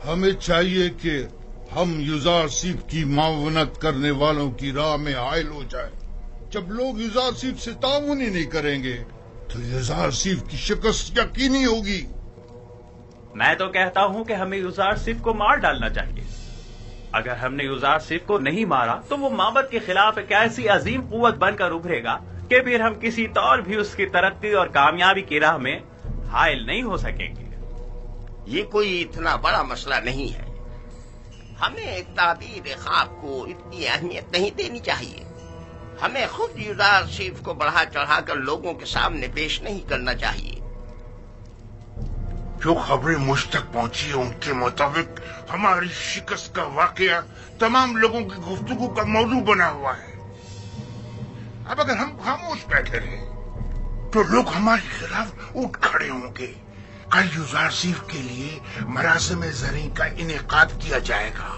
ہمیں چاہیے کہ ہم یوزارسیف کی معاونت کرنے والوں کی راہ میں حائل ہو جائیں۔ جب لوگ یوزارسیف سے تعاون ہی نہیں کریں گے تو یوزارسیف کی شکست یقینی ہوگی۔ میں تو کہتا ہوں کہ ہمیں یوزارسیف کو مار ڈالنا چاہیے۔ اگر ہم نے یوزارسیف کو نہیں مارا تو وہ معبد کے خلاف ایک ایسی عظیم قوت بن کر ابھرے گا کہ پھر ہم کسی طور بھی اس کی ترقی اور کامیابی کی راہ میں حائل نہیں ہو سکیں گے۔ یہ کوئی اتنا بڑا مسئلہ نہیں ہے، ہمیں تعبیر خواب کو اتنی اہمیت نہیں دینی چاہیے۔ ہمیں خود یوزارسیف کو بڑھا چڑھا کر لوگوں کے سامنے پیش نہیں کرنا چاہیے۔ جو خبریں مجھ تک پہنچی ہیں ان کے مطابق ہماری شکست کا واقعہ تمام لوگوں کی گفتگو کا موضوع بنا ہوا ہے۔ اب اگر ہم خاموش بیٹھے رہے تو لوگ ہمارے خلاف اٹھ کھڑے ہوں گے۔ کل یوزارسیف کے لیے مراسم زرعی کا انعقاد کیا جائے گا،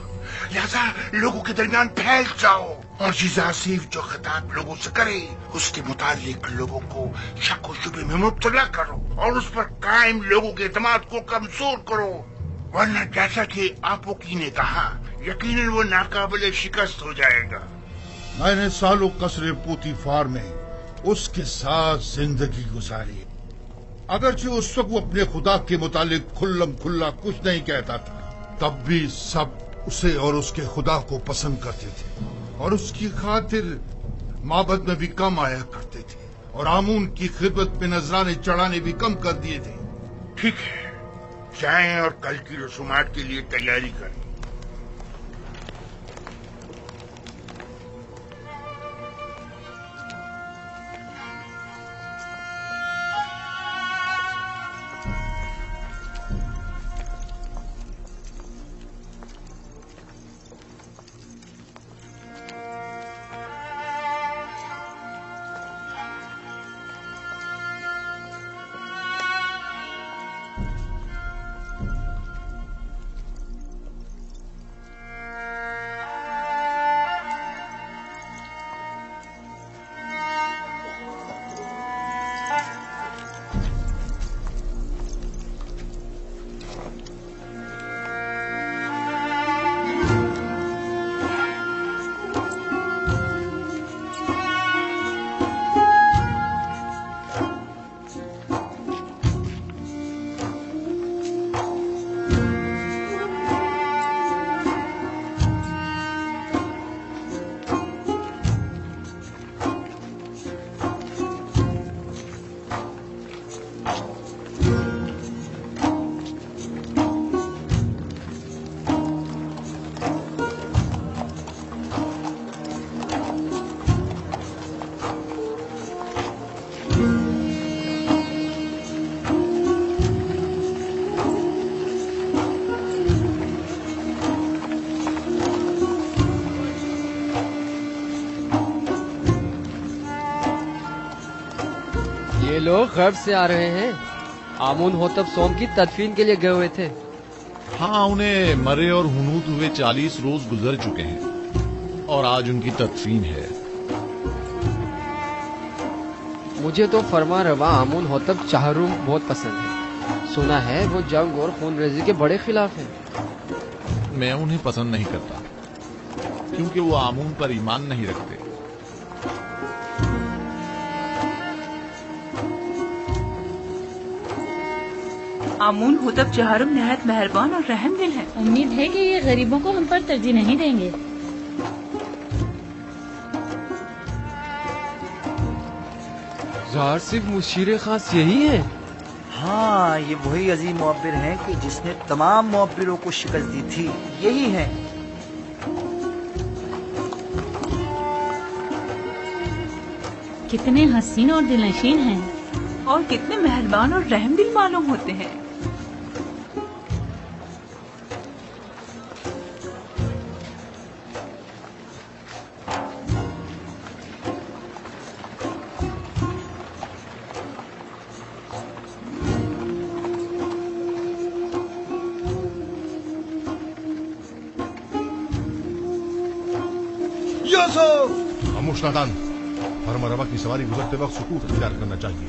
لہذا لوگوں کے درمیان پھیل جاؤ اور یوزارسیف جو خطاب لوگوں سے کرے اس کے متعلق لوگوں کو شک و شبے میں مبتلا کرو اور اس پر قائم لوگوں کے اعتماد کو کمزور کرو، ورنہ جیسا کہ آپوکی نے کہا یقیناً وہ ناقابل شکست ہو جائے گا۔ میں نے سالوں قصر پوتیفار میں اس کے ساتھ زندگی گزاری، اگرچہ اس وقت وہ اپنے خدا کے متعلق کھلم کھلا کچھ نہیں کہتا تھا، تب بھی سب اسے اور اس کے خدا کو پسند کرتے تھے اور اس کی خاطر معبد میں بھی کم آیا کرتے تھے اور آمون کی خدمت میں نذرانے چڑھانے بھی کم کر دیے تھے۔ ٹھیک ہے، جائیں اور کل کی رسومات کے لیے تیاری کریں۔ یہ لوگ غرب سے آ رہے ہیں، آمون ہوتب سوم کی تدفین کے لیے گئے ہوئے تھے۔ ہاں، انہیں مرے اور ہنوت ہوئے 40 روز گزر چکے ہیں اور آج ان کی تدفین ہے۔ مجھے تو فرما روا آمون ہوتب چہروم بہت پسند ہے، سنا ہے وہ جنگ اور خون ریزی کے بڑے خلاف ہیں۔ میں انہیں پسند نہیں کرتا کیونکہ وہ آمون پر ایمان نہیں رکھتے۔ آمون ہوتب چہارم نہایت مہربان اور رحم دل ہے۔ امید ہے کہ یہ غریبوں کو ہم پر ترجیح نہیں دیں گے۔ یوزارسیف مشیر خاص یہی ہے؟ ہاں، یہ وہی عظیم معبر ہیں کہ جس نے تمام معبروں کو شکست دی تھی، یہی ہیں۔ کتنے حسین اور دلنشین ہیں اور کتنے مہربان اور رحم دل معلوم ہوتے ہیں۔ خاموش نادان، فرما روا کی سواری گزرتے وقت سکوت اختیار کرنا چاہیے۔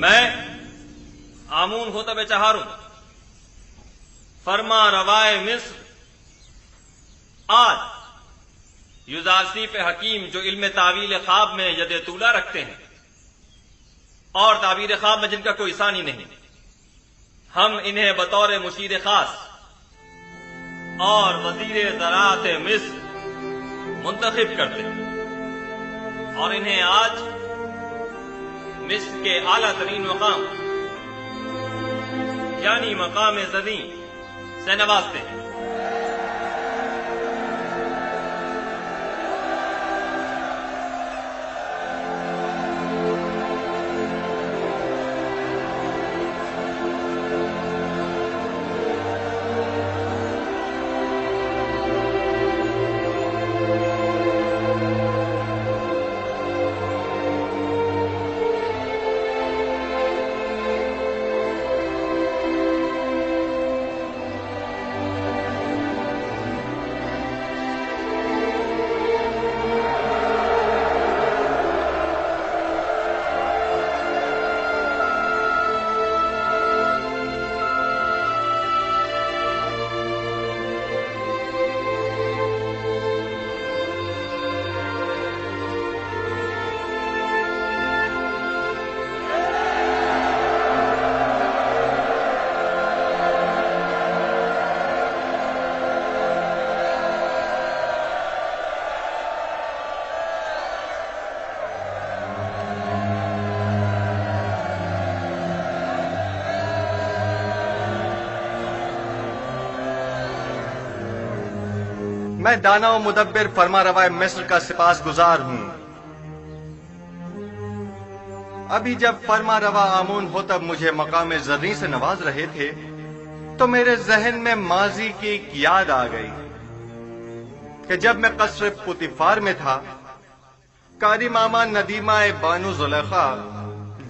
میں آمون ہوتب چہارم فرما روائے مصر آج یوزارسیف حکیم جو علم تعویل خواب میں ید طولہ رکھتے ہیں اور تعبیر خواب میں جن کا کوئی ثانی نہیں، ہم انہیں بطور مشیر خاص اور وزیر زراعت مصر منتخب کرتے ہیں اور انہیں آج مصر کے اعلیٰ ترین مقام یعنی مقام زریں سے نوازتے ہیں۔ میں دانا و مدبر فرما روائے مصر کا سپاس گزار ہوں۔ ابھی جب فرما روا آمون ہوتب مجھے مقام زریں سے نواز رہے تھے تو میرے ذہن میں ماضی کی ایک یاد آ گئی کہ جب میں قصر پوتیفار میں تھا، قاری ماما ندیمہ بانو زلیخا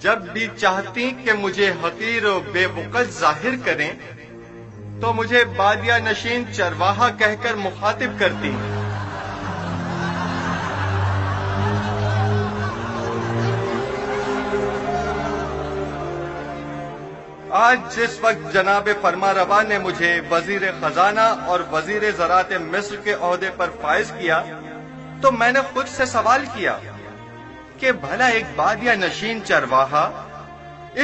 جب بھی چاہتی کہ مجھے حقیر و بے وقت ظاہر کریں تو مجھے بادیہ نشین چرواہا کہہ کر مخاطب کرتی۔ آج جس وقت جناب فرما روا نے مجھے وزیر خزانہ اور وزیر زراعت مصر کے عہدے پر فائز کیا تو میں نے خود سے سوال کیا کہ بھلا ایک بادیہ نشین چرواہا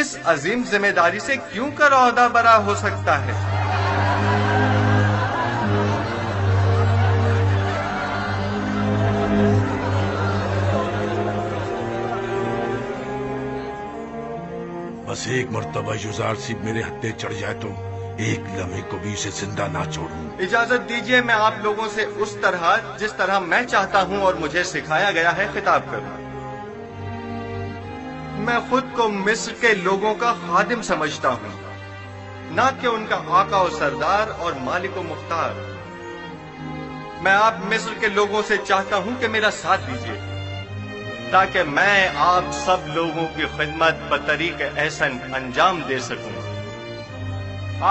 اس عظیم ذمہ داری سے کیوں کر عہدہ برا ہو سکتا ہے؟ بس ایک مرتبہ یوزارسیف میرے ہتھے چڑھ جائے تو ایک لمحے کو بھی اسے زندہ نہ چھوڑوں۔ اجازت دیجیے میں آپ لوگوں سے اس طرح جس طرح میں چاہتا ہوں اور مجھے سکھایا گیا ہے خطاب کروں۔ میں خود کو مصر کے لوگوں کا خادم سمجھتا ہوں، نہ کہ ان کا آقا و سردار اور مالک و مختار۔ میں آپ مصر کے لوگوں سے چاہتا ہوں کہ میرا ساتھ دیجیے تاکہ میں آپ سب لوگوں کی خدمت بطریق احسن انجام دے سکوں۔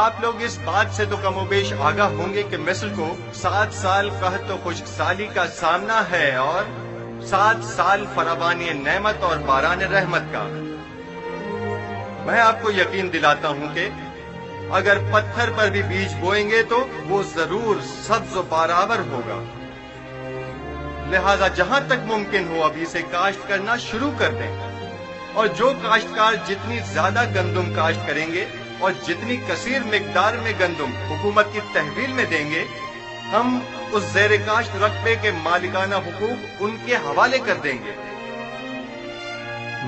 آپ لوگ اس بات سے تو کم و بیش آگاہ ہوں گے کہ مصر کو 7 سال قحط و خشک سالی کا سامنا ہے اور 7 سال فراوانی نعمت اور باران رحمت کا۔ میں آپ کو یقین دلاتا ہوں کہ اگر پتھر پر بھی بیج بوئیں گے تو وہ ضرور سبز و بارآور ہوگا۔ لہذا جہاں تک ممکن ہو ابھی سے کاشت کرنا شروع کر دیں، اور جو کاشتکار جتنی زیادہ گندم کاشت کریں گے اور جتنی کثیر مقدار میں گندم حکومت کی تحویل میں دیں گے، ہم اس زیر کاشت رقبے کے مالکانہ حقوق ان کے حوالے کر دیں گے۔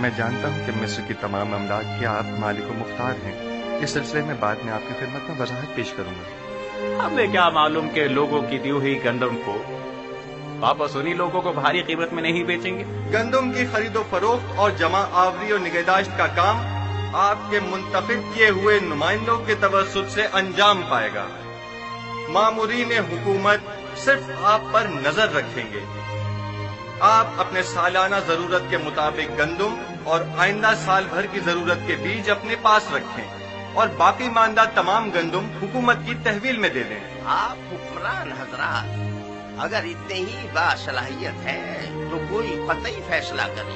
میں جانتا ہوں کہ مصر کی تمام املاک کے آپ مالک و مختار ہیں۔ اس سلسلے میں بعد میں آپ کی خدمت میں وضاحت پیش کروں گا۔ ہمیں کیا معلوم کہ لوگوں کی دی ہوئی گندم کو واپس انہی لوگوں کو بھاری قیمت میں نہیں بیچیں گے۔ گندم کی خرید و فروخت اور جمع آوری و نگہداشت کا کام آپ کے منتخب کیے ہوئے نمائندوں کے توسط سے انجام پائے گا۔ مامورین حکومت صرف آپ پر نظر رکھیں گے۔ آپ اپنے سالانہ ضرورت کے مطابق گندم اور آئندہ سال بھر کی ضرورت کے بیج اپنے پاس رکھیں اور باقی ماندہ تمام گندم حکومت کی تحویل میں دے دیں۔ آپ حکمران حضرات اگر اتنے ہی باصلاحیت ہیں تو کوئی قطعی فیصلہ کریں،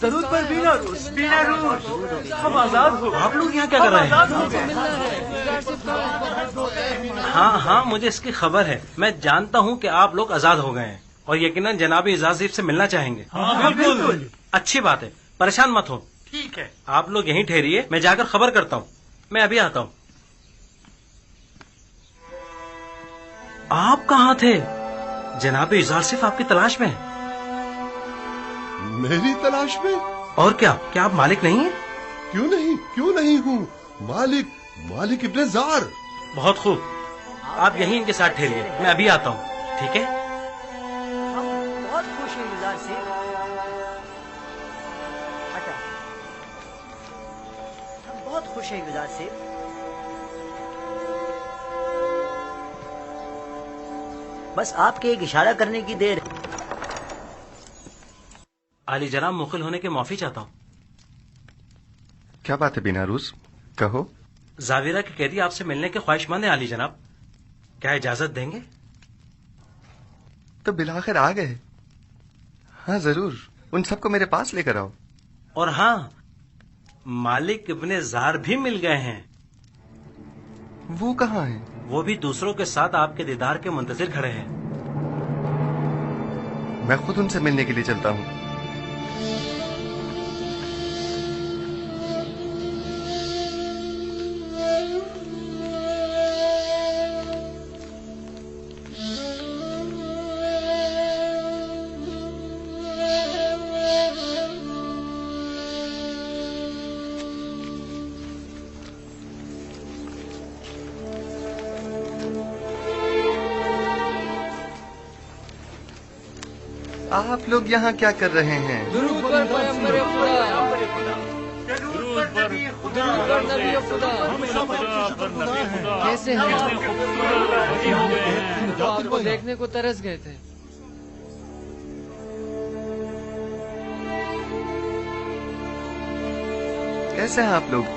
ضرور پر بینا روز ہم آزاد ہو. آپ لوگ یہاں کیا کر رہے ہیں؟ ہاں مجھے اس کی خبر ہے. میں جانتا ہوں کہ آپ لوگ آزاد ہو گئے ہیں اور یقیناً جناب اعزاز سے ملنا چاہیں گے. بالکل. اچھی بات ہے، پریشان مت ہو. ٹھیک ہے، آپ لوگ یہیں ٹھہریے، میں جا کر خبر کرتا ہوں. میں ابھی آتا ہوں. آپ کہاں تھے؟ جناب اعزاز صرف آپ کی تلاش میں ہے. میری تلاش میں؟ اور کیا آپ مالک نہیں ہیں؟ کیوں نہیں ہوں مالک ابن زار. بہت خوب، آپ یہیں ان کے ساتھ ٹھہریے، میں ابھی آتا ہوں. ٹھیک ہے؟ ہم بہت خوش ہیں یوزار سے. ہم بہت خوش ہیں یوزار سے. بس آپ کے ایک اشارہ کرنے کی دیر. علی جناب، مخل ہونے کے معافی چاہتا ہوں. کیا بات ہے بینا روز؟ کہو. زاویرہ کے قیدی آپ سے ملنے کے خواہش مند ہیں علی جناب، کیا اجازت دیں گے؟ تو بالآخر آ گئے. ہاں ضرور، ان سب کو میرے پاس لے کر آؤ. اور ہاں، مالک ابن زار بھی مل گئے ہیں. وہ کہاں ہیں؟ وہ بھی دوسروں کے ساتھ آپ کے دیدار کے منتظر کھڑے ہیں. میں خود ان سے ملنے کے لیے چلتا ہوں. آپ لوگ یہاں کیا کر رہے ہیں؟ درود پر پیغمبر خدا. کیسے ہیں آپ کو دیکھنے کو ترس گئے تھے. کیسے ہیں آپ لوگ؟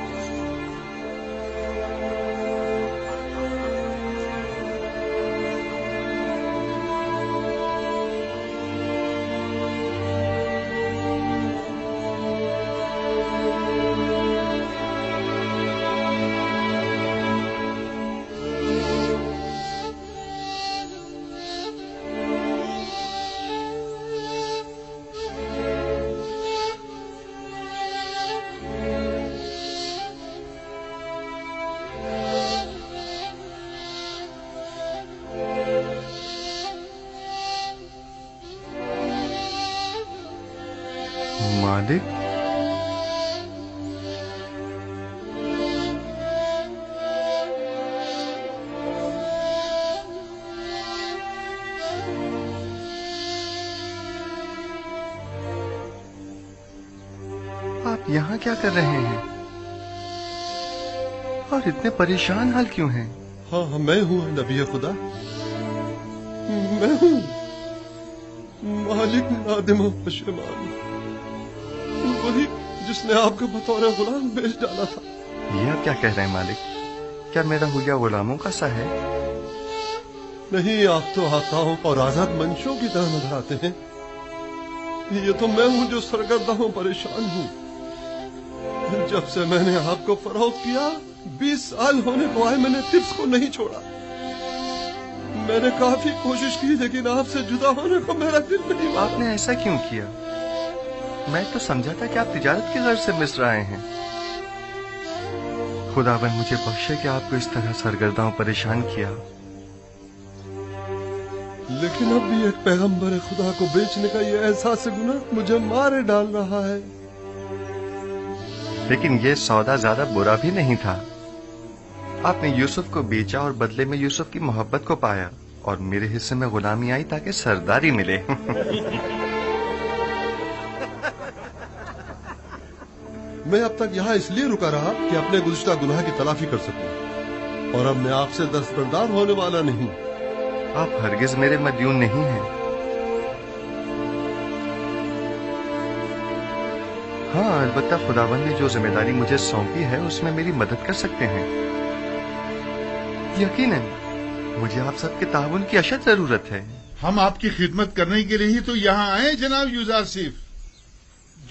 مالک؟ آپ یہاں کیا کر رہے ہیں اور اتنے پریشان حال کیوں ہیں؟ ہاں میں ہوں نبی خدا، میں ہوں مالک نادم و پشیمان، وہی جس نے آپ کو بطور غلام بیچ ڈالا تھا. یہ آپ کیا کہہ رہے ہیں مالک؟ کیا میرا حلیہ غلاموں کا سا ہے؟ نہیں، آپ تو آقاؤں اور آزاد منشوں کی طرح نظر آتے ہیں. یہ تو میں ہوں جو سرگردہ ہوں، پریشان ہوں. جب سے میں نے آپ کو فروخت کیا 20 سال ہونے کو آئے، میں نے ٹپس کو نہیں چھوڑا. میں نے کافی کوشش کی لیکن آپ سے جدا ہونے کو میرا دل نہیں مانا. آپ نے ایسا کیوں کیا؟ میں تو سمجھا تھا کہ آپ تجارت کی غرض سے مصر آئے ہیں. خداوند مجھے بخشے کہ آپ کو اس طرح سرگردہ و پریشان کیا. لیکن اب بھی ایک پیغمبر خدا کو بیچنے کا یہ احساس گناہ مجھے مارے ڈال رہا ہے. لیکن یہ سودا زیادہ برا بھی نہیں تھا. آپ نے یوسف کو بیچا اور بدلے میں یوسف کی محبت کو پایا، اور میرے حصے میں غلامی آئی تاکہ سرداری ملے. میں اب تک یہاں اس لیے رکا رہا کہ اپنے گزشتہ گناہ کی تلافی کر سکوں، اور اب میں آپ سے دستبردار ہونے والا نہیں. آپ ہرگز میرے مدیون نہیں ہیں. ہاں، البتہ خداوند نے جو ذمہ داری مجھے سونپی ہے اس میں میری مدد کر سکتے ہیں. یقیناً مجھے آپ سب کے تعاون کی اشد ضرورت ہے. ہم آپ کی خدمت کرنے کے لیے ہی تو یہاں آئے جناب یوزارسیف.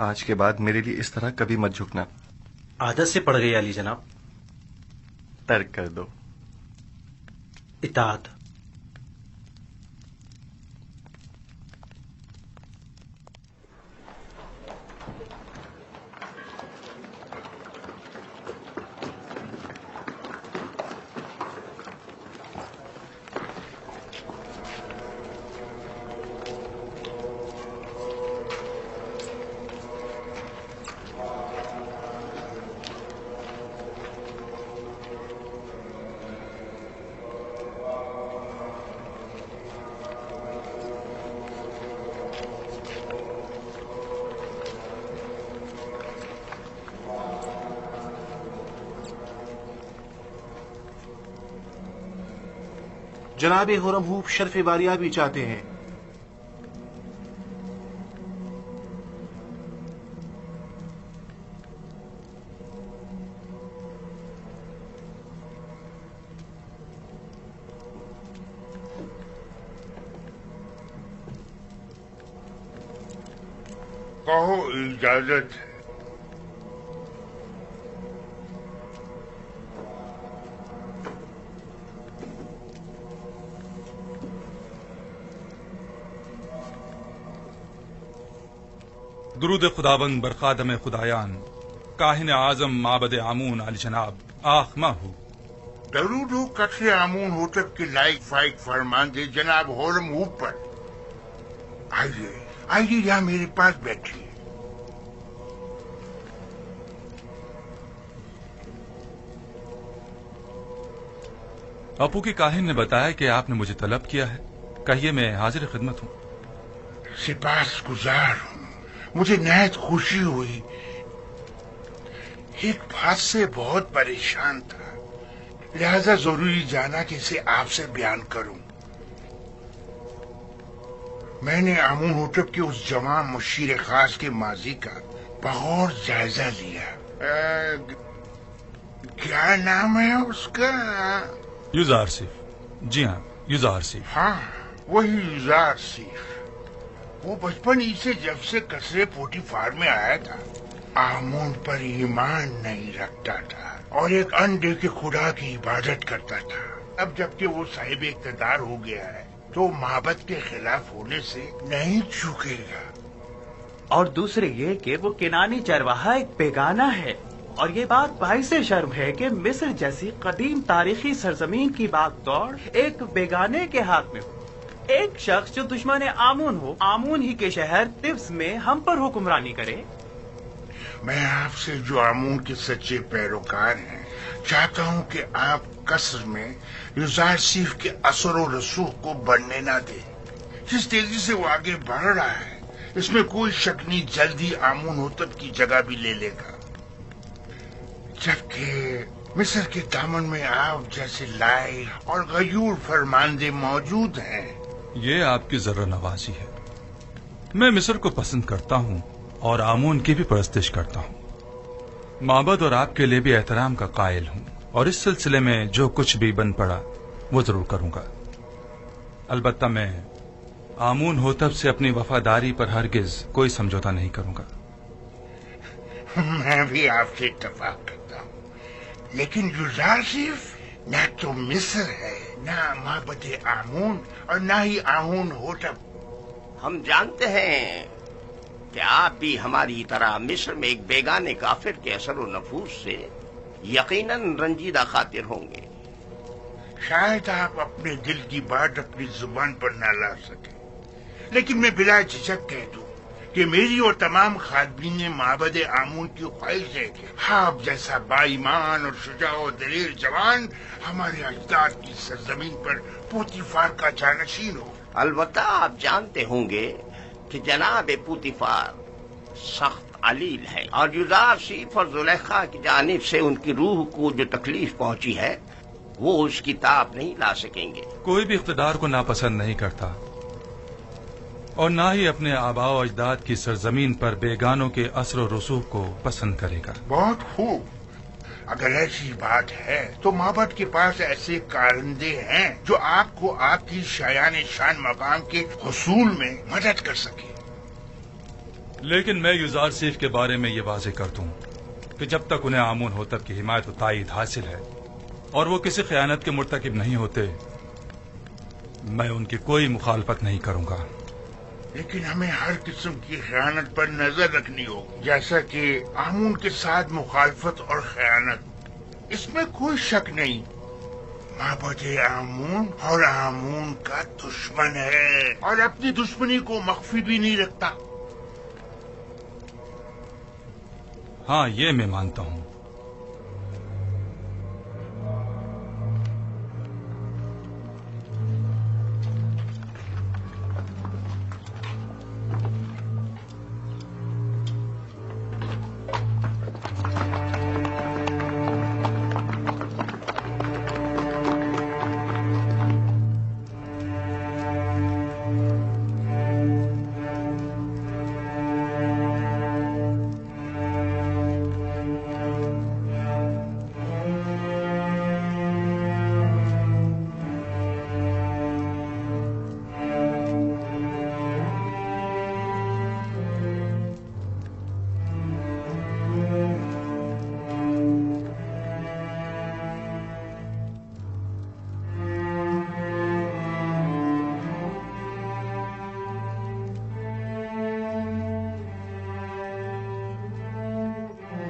آج کے بعد میرے لیے اس طرح کبھی مت جھکنا. عادت سے پڑ گئی علی جناب. ترک کر دو. اطاعت. جناب خرم ہوپ شرف باریابی چاہتے ہیں. کہو اجازت ہے. درود خداوند بر خادم خدایان کاہن اعظم معبد آمون علی جناب آخمہ ہو. درود ہو قصر آمون ہوتب کے لائق فائق فرمان دے جناب خرم ہوپ پر. آئیے آئیے یہاں میرے پاس بیٹھیے. اپو کی کاہن نے بتایا کہ آپ نے مجھے طلب کیا ہے. کہیے میں حاضر خدمت ہوں. سپاس گزار ہوں. مجھے نہایت خوشی ہوئی. ایک بات سے بہت پریشان تھا لہذا ضروری جانا کہ اسے آپ سے بیان کروں. میں نے آمون ہوتب کے اس جوان مشیر خاص کے ماضی کا بغور جائزہ لیا. کیا نام ہے اس کا؟ یوزار سیف. جی ہاں یوزار سیف. ہاں وہی یوزار سیف. وہ بچپن ہی سے جب سے قصر پوٹیفار میں آیا تھا آمون پر ایمان نہیں رکھتا تھا اور ایک انڈے کے خدا کی عبادت کرتا تھا. اب جبکہ وہ صاحب اقتدار ہو گیا ہے تو معبد کے خلاف ہونے سے نہیں چوکے گا. اور دوسرے یہ کہ وہ کنانی چرواہا ایک بیگانہ ہے اور یہ بات باعث شرم ہے کہ مصر جیسی قدیم تاریخی سرزمین کی باغ دوڑ ایک بیگانے کے ہاتھ میں ہو. ایک شخص جو دشمن آمون ہو آمون ہی کے شہر طبس میں ہم پر حکمرانی کرے. میں آپ سے جو آمون کے سچے پیروکار ہیں چاہتا ہوں کہ آپ قصر میں یوزار سیف کے اثر و رسوخ کو بڑھنے نہ دیں. جس تیزی سے وہ آگے بڑھ رہا ہے اس میں کوئی شک نہیں جلدی آمون ہوتب کی جگہ بھی لے لے گا. جبکہ مصر کے دامن میں آپ جیسے لائق اور غیور فرماندے موجود ہیں. یہ آپ کی ذرہ نوازی ہے. میں مصر کو پسند کرتا ہوں اور آمون کی بھی پرستش کرتا ہوں. معبد اور آپ کے لیے بھی احترام کا قائل ہوں اور اس سلسلے میں جو کچھ بھی بن پڑا وہ ضرور کروں گا. البتہ میں آمون ہوتب سے اپنی وفاداری پر ہرگز کوئی سمجھوتا نہیں کروں گا. میں بھی آپ سے اتفاق کرتا ہوں لیکن یوزار سیف نہ تو مصر ہے نہ معبد آمون اور نہ ہی آمون ہوتب. ہم جانتے ہیں کہ آپ بھی ہماری طرح مصر میں ایک بیگانے کافر کے اثر و نفوذ سے یقیناً رنجیدہ خاطر ہوں گے. شاید آپ اپنے دل کی بات اپنی زبان پر نہ لا سکیں لیکن میں بلا جھجک کہہ دوں کہ میری اور تمام خادمین معبد آمون کی خواہش ہے کہ آپ جیسا با ایمان اور شجاع و دلیر جوان ہمارے اجداد کی سرزمین پر پوتیفار کا جانشین ہو. البتہ آپ جانتے ہوں گے کہ جناب پوتیفار سخت علیل ہے اور یوزار سیف اور زلیخا کی جانب سے ان کی روح کو جو تکلیف پہنچی ہے وہ اس کی تاب نہیں لا سکیں گے. کوئی بھی اقتدار کو ناپسند نہیں کرتا اور نہ ہی اپنے آباء و اجداد کی سرزمین پر بیگانوں کے اثر و رسوخ کو پسند کرے گا. بہت خوب. اگر ایسی بات ہے تو معبد کے پاس ایسے کارندے ہیں جو آپ کو آپ کی شایان شان مقام کے حصول میں مدد کر سکے. لیکن میں یوزار سیف کے بارے میں یہ واضح کر دوں کہ جب تک انہیں آمون ہوتب کی حمایت و تائید حاصل ہے اور وہ کسی خیانت کے مرتکب نہیں ہوتے، میں ان کی کوئی مخالفت نہیں کروں گا۔ لیکن ہمیں ہر قسم کی خیانت پر نظر رکھنی ہوگی، جیسا کہ آمون کے ساتھ مخالفت اور خیانت، اس میں کوئی شک نہیں۔ معبد آمون اور آمون کا دشمن ہے اور اپنی دشمنی کو مخفی بھی نہیں رکھتا۔ ہاں، یہ میں مانتا ہوں۔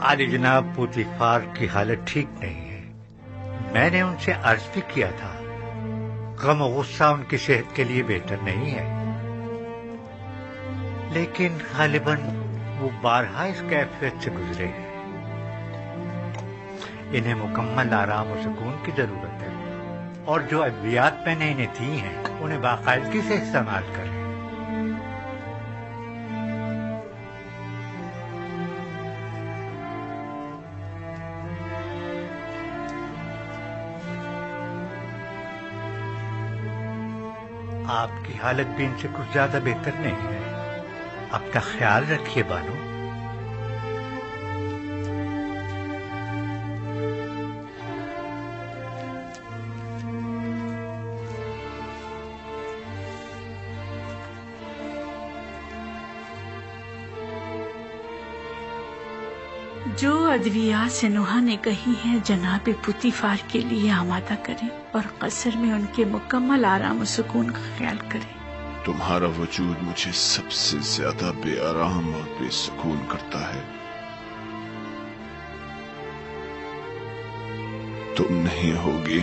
عالی جناب پوتیفار کی حالت ٹھیک نہیں ہے۔ میں نے ان سے عرض بھی کیا تھا، غم و غصہ ان کی صحت کے لیے بہتر نہیں ہے، لیکن غالباً وہ بارہا اس کیفیت سے گزرے ہیں۔ انہیں مکمل آرام و سکون کی ضرورت ہے، اور جو ادویات میں نے انہیں دی ہیں انہیں باقاعدگی سے استعمال کریں۔ آپ کی حالت بھی ان سے کچھ زیادہ بہتر نہیں ہے، اپنا خیال رکھیے بانو۔ جو ادویات سنوحا نے کہی ہیں جناب پوتیفار کے لیے آمادہ کریں اور قصر میں ان کے مکمل آرام و سکون کا خیال کریں۔ تمہارا وجود مجھے سب سے زیادہ بے آرام اور بے سکون کرتا ہے۔ تم نہیں ہوگی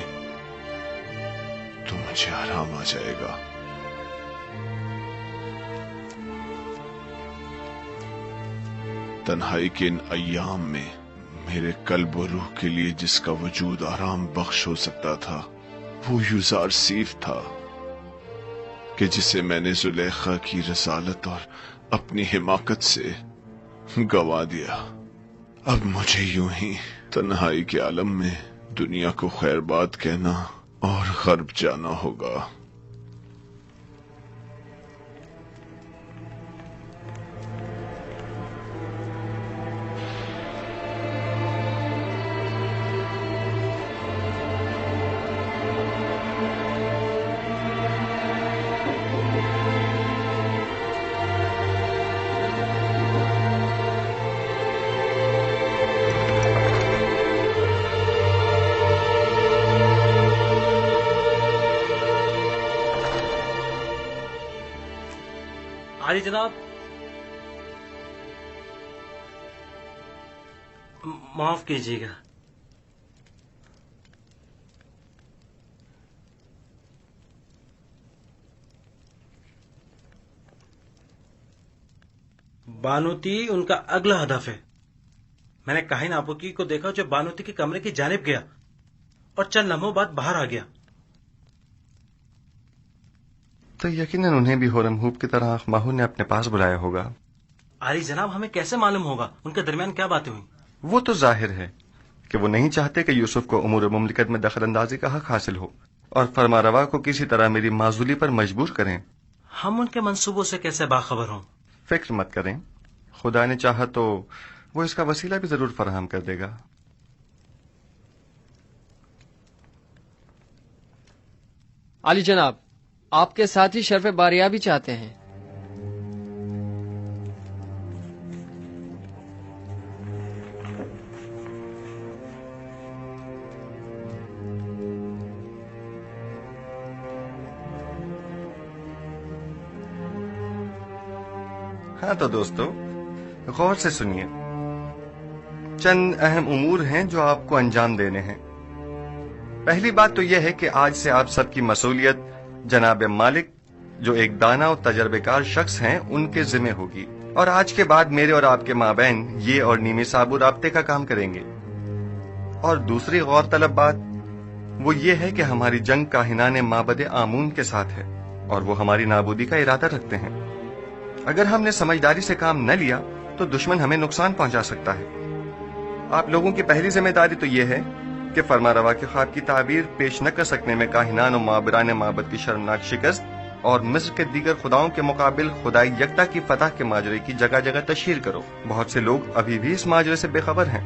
تو مجھے آرام آ جائے گا۔ تنہائی کے ان ایام میں میرے قلب و روح کے لیے جس کا وجود آرام بخش ہو سکتا تھا وہ یوزار سیف تھا، کہ جسے میں نے زلیخا کی رسالت اور اپنی حماقت سے گوا دیا۔ اب مجھے یوں ہی تنہائی کے عالم میں دنیا کو خیر بات کہنا اور غرب جانا ہوگا۔ عالی جناب، معاف کیجیے گا۔ بانوتی ان کا اگلا ہدف ہے۔ میں نے کاہن آبوکی کو دیکھا جو بانوتی کے کمرے کی جانب گیا اور چند لمحوں بعد باہر آ گیا۔ تو یقیناً انہیں بھی ہورم ہوپ کی طرح ماہو نے اپنے پاس بلایا ہوگا۔ عالی جناب، ہمیں کیسے معلوم ہوگا ان کے درمیان کیا باتیں ہوئی؟ وہ تو ظاہر ہے کہ وہ نہیں چاہتے کہ یوسف کو امور مملکت میں دخل اندازی کا حق حاصل ہو اور فرما روا کو کسی طرح میری معزولی پر مجبور کریں۔ ہم ان کے منصوبوں سے کیسے باخبر ہوں؟ فکر مت کریں، خدا نے چاہا تو وہ اس کا وسیلہ بھی ضرور فراہم کر دے گا۔ عالی جناب، آپ کے ساتھ ہی شرف باریابی چاہتے ہیں۔ ہاں تو دوستو غور سے سنیے، چند اہم امور ہیں جو آپ کو انجام دینے ہیں۔ پہلی بات تو یہ ہے کہ آج سے آپ سب کی مسئولیت جناب مالک، جو ایک دانا اور تجربے کار شخص ہیں، ان کے ذمہ ہوگی، اور آج کے بعد میرے اور آپ کے مابین یہ اور نیمی صابو رابطے کا کام کریں گے۔ اور دوسری غور طلب بات وہ یہ ہے کہ ہماری جنگ کاہنان معبد آمون کے ساتھ ہے، اور وہ ہماری نابودی کا ارادہ رکھتے ہیں۔ اگر ہم نے سمجھداری سے کام نہ لیا تو دشمن ہمیں نقصان پہنچا سکتا ہے۔ آپ لوگوں کی پہلی ذمہ داری تو یہ ہے کہ فرما روا کے خواب کی تعبیر پیش نہ کر سکنے میں کاہنان و معبران معبد کی شرمناک شکست اور مصر کے دیگر خداؤں کے مقابل خدائی یکتا کی فتح کے ماجرے کی جگہ جگہ تشہیر کرو۔ بہت سے لوگ ابھی بھی اس ماجرے سے بے خبر ہیں،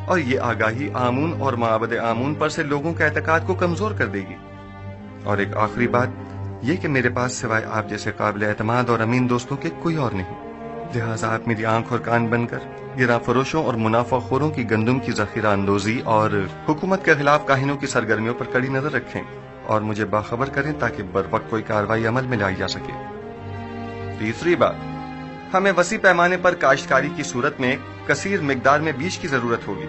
اور یہ آگاہی آمون اور معبد آمون پر سے لوگوں کے اعتقاد کو کمزور کر دے گی۔ اور ایک آخری بات یہ کہ میرے پاس سوائے آپ جیسے قابل اعتماد اور امین دوستوں کے کوئی اور نہیں، لہٰذا آپ میری آنکھ اور کان بن کر گراں فروشوں اور منافع خوروں کی گندم کی ذخیرہ اندوزی اور حکومت کے خلاف کاہنوں کی سرگرمیوں پر کڑی نظر رکھیں اور مجھے باخبر کریں تاکہ بروقت کوئی کارروائی عمل میں لائی جا سکے۔ تیسری بات، ہمیں وسیع پیمانے پر کاشتکاری کی صورت میں کثیر مقدار میں بیج کی ضرورت ہوگی،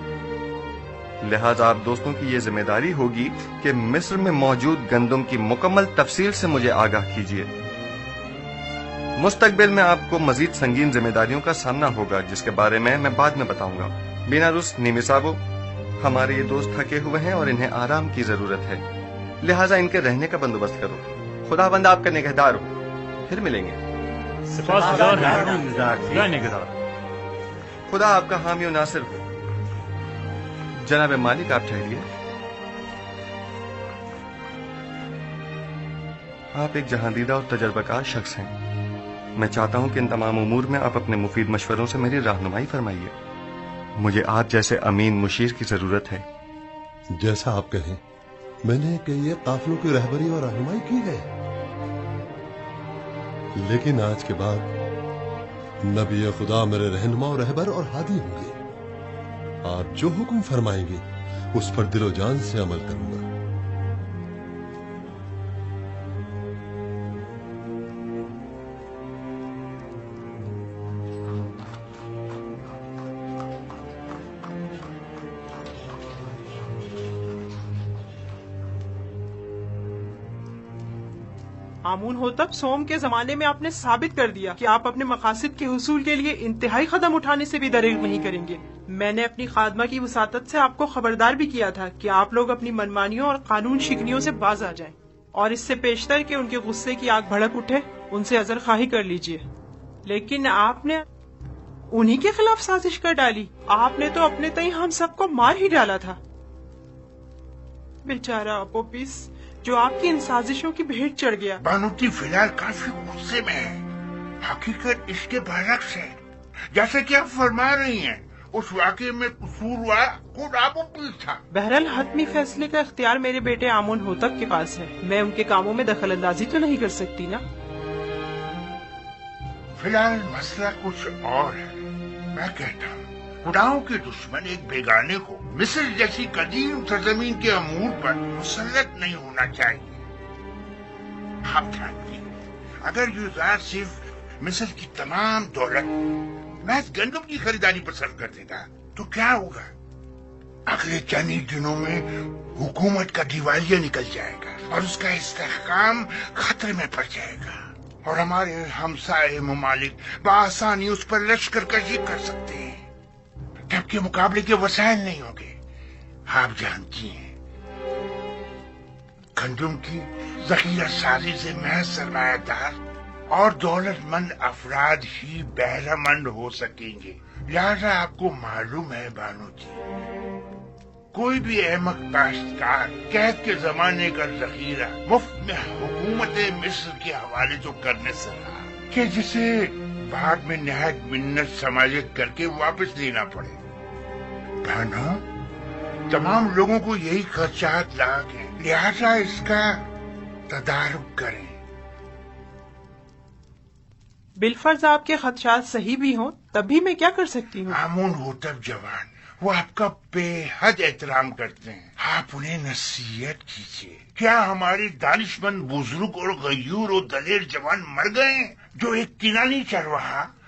لہذا آپ دوستوں کی یہ ذمہ داری ہوگی کہ مصر میں موجود گندم کی مکمل تفصیل سے مجھے آگاہ کیجیے۔ مستقبل میں آپ کو مزید سنگین ذمہ داریوں کا سامنا ہوگا جس کے بارے میں بعد میں بتاؤں گا۔ بیناروس، نیمی صابو، ہمارے یہ دوست تھکے ہوئے ہیں اور انہیں آرام کی ضرورت ہے، لہٰذا ان کے رہنے کا بندوبست کرو۔ خدا بند آپ کا نگہدار ہو، پھر ملیں گے۔ خدا آپ کا حامی و ناصر ہو۔ جناب مالک آپ ٹھہریے، آپ ایک جہاندیدہ اور تجربہ کار شخص ہیں، میں چاہتا ہوں کہ ان تمام امور میں آپ اپنے مفید مشوروں سے میری رہنمائی فرمائیے۔ مجھے آپ جیسے امین مشیر کی ضرورت ہے۔ جیسا آپ کہیں، میں نے کئی قافلوں کی رہبری اور رہنمائی کی ہے، لیکن آج کے بعد نبی خدا میرے رہنما و رہبر اور ہادی ہوں گے۔ آپ جو حکم فرمائیں گے اس پر دل و جان سے عمل کروں گا۔ آمون ہوتب سوم کے زمانے میں آپ نے ثابت کر دیا کہ آپ اپنے مقاصد کے حصول کے لیے انتہائی قدم اٹھانے سے بھی دریغ نہیں کریں گے۔ میں نے اپنی خادمہ کی وساطت سے آپ کو خبردار بھی کیا تھا کہ آپ لوگ اپنی منمانیوں اور قانون شکنیوں سے باز آ جائیں، اور اس سے پیشتر کہ ان کے غصے کی آگ بھڑک اٹھے ان سے عذر خواہی کر لیجئے۔ لیکن آپ نے انہی کے خلاف سازش کر ڈالی۔ آپ نے تو اپنے تئیں ہم سب کو مار ہی ڈالا تھا۔ بیچارہ اپوپس جو آپ کی ان سازشوں کی بھیٹ چڑھ گیا۔ بانوتی فی الحال کافی غصے میں ہے، حقیقت اس کے برعکس ہے، جیسے کہ آپ فرما رہی ہیں۔ اس واقعے میں قصوروار خود اپوپس تھا۔ بہرحال حتمی فیصلے کا اختیار میرے بیٹے آمون ہوتب کے پاس ہے، میں ان کے کاموں میں دخل اندازی تو نہیں کر سکتی نا۔ فی الحال مسئلہ کچھ اور ہے۔ میں کہتا ہوں خداؤں کے دشمن ایک بیگانے کو مصر جیسی قدیم سرزمین کے امور پر مسلط نہیں ہونا چاہیے۔ آپ جانتے ہیں اگر یوزار صرف مصر کی تمام دولت محض گندم کی خریداری پسند کر دے گا تو کیا ہوگا؟ اگلے چند ہی دنوں میں حکومت کا دیوالیہ نکل جائے گا اور اس کا استحکام خطرے میں پڑ جائے گا، اور ہمارے ہمسائے ممالک بآسانی اس پر لشکر کشی کر سکتے ہیں، جبکہ مقابلے کے وسائل نہیں ہوں گے۔ آپ جانتی ہیں گندم کی ذخیرہ سازی سے محض سرمایہ دار اور دولت مند افراد ہی بہرہ مند ہو سکیں گے، لہذا آپ کو معلوم ہے بانو جی، کوئی بھی احمق کاشتکار قحط کے زمانے کا ذخیرہ مفت میں حکومت مصر کے حوالے تو کرنے سے رہا کہ جسے بعد میں نہایت منت سماجت کر کے واپس لینا پڑے۔ بہنوں، تمام لوگوں کو یہی خدشات لاحق ہیں، لہذا اس کا تدارک کریں۔ بالفرض آپ کے خدشات صحیح بھی ہوں تب بھی میں کیا کر سکتی ہوں؟ آمون ہوتب جوان، وہ آپ کا بے حد احترام کرتے ہیں، آپ انہیں نصیحت کیجیے۔ کیا ہمارے دانشمند بزرگ اور غیور اور دلیر جوان مر گئے ہیں جو ایک کنانی چرواہا